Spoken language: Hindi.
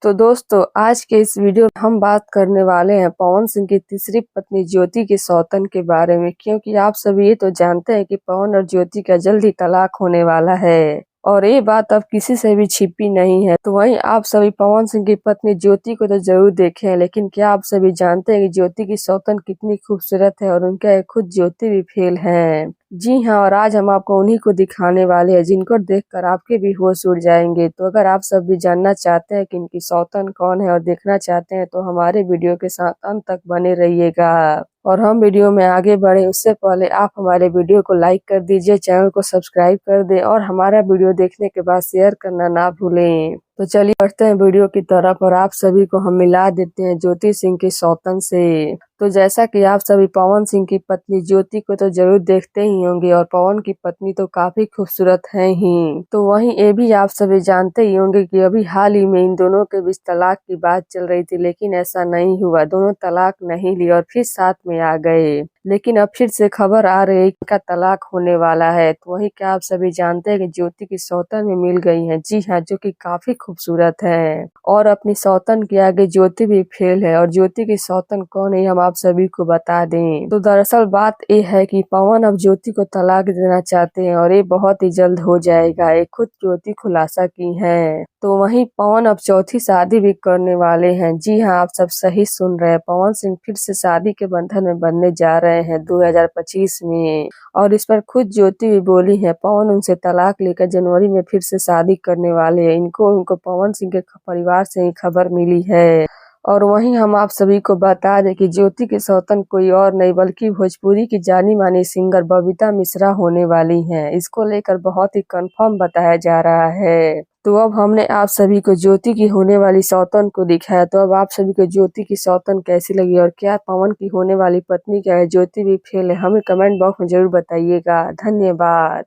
तो दोस्तों आज के इस वीडियो में हम बात करने वाले हैं पवन सिंह की तीसरी पत्नी ज्योति के सौतन के बारे में, क्योंकि आप सभी ये तो जानते हैं कि पवन और ज्योति का जल्द ही तलाक होने वाला है और ये बात अब किसी से भी छिपी नहीं है। तो वहीं आप सभी पवन सिंह की पत्नी ज्योति को तो जरूर देखे हैं, लेकिन क्या आप सभी जानते हैं कि ज्योति की सौतन कितनी खूबसूरत है और उनका खुद ज्योति भी फेल है। जी हाँ, और आज हम आपको उन्हीं को दिखाने वाले हैं जिनको देखकर आपके भी होश उड़ जाएंगे। तो अगर आप सब भी जानना चाहते हैं कि इनकी सौतन कौन है और देखना चाहते हैं तो हमारे वीडियो के साथ अंत तक बने रहिएगा। और हम वीडियो में आगे बढ़े उससे पहले आप हमारे वीडियो को लाइक कर दीजिए, चैनल को सब्सक्राइब कर दें और हमारा वीडियो देखने के बाद शेयर करना ना भूलें। तो चलिए बढ़ते हैं वीडियो की तरफ और आप सभी को हम मिला देते हैं ज्योति सिंह की सौतन से। तो जैसा कि आप सभी पवन सिंह की पत्नी ज्योति को तो जरूर देखते ही होंगे और पवन की पत्नी तो काफी खूबसूरत है ही। तो वहीं ये भी आप सभी जानते ही होंगे कि अभी हाल ही में इन दोनों के बीच तलाक की बात चल रही थी, लेकिन ऐसा नहीं हुआ। दोनों तलाक नहीं ली और फिर साथ में आ गए, लेकिन अब फिर से खबर आ रही है कि इनका तलाक होने वाला है। तो वहीं क्या आप सभी जानते हैं कि ज्योति की सौतन में मिल गई है, जी हाँ, जो कि काफी खूबसूरत है और अपनी सौतन के आगे ज्योति भी फेल है। और ज्योति की सौतन कौन है हम आप सभी को बता दें। तो दरअसल बात ये है कि पवन अब ज्योति को तलाक देना चाहते हैं और ये बहुत ही जल्द हो जाएगा, ये खुद ज्योति खुलासा की है। तो वहीं पवन अब चौथी शादी भी करने वाले हैं। जी हाँ, आप सब सही सुन रहे हैं, पवन सिंह फिर से शादी के बंधन में बंधने जा रहे हैं 2025 में। और इस पर खुद ज्योति भी बोली है, पवन उनसे तलाक लेकर जनवरी में फिर से शादी करने वाले हैं। उनको पवन सिंह के परिवार से ही खबर मिली है। और वहीं हम आप सभी को बता दें कि ज्योति की सौतन कोई और नहीं बल्कि भोजपुरी की जानी मानी सिंगर बबीता मिश्रा होने वाली हैं। इसको लेकर बहुत ही कंफर्म बताया जा रहा है। तो अब हमने आप सभी को ज्योति की होने वाली सौतन को दिखाया, तो अब आप सभी को ज्योति की सौतन कैसी लगी और क्या पवन की होने वाली पत्नी क्या है, ज्योति भी फेल है, हमें कमेंट बॉक्स में जरूर बताइएगा। धन्यवाद।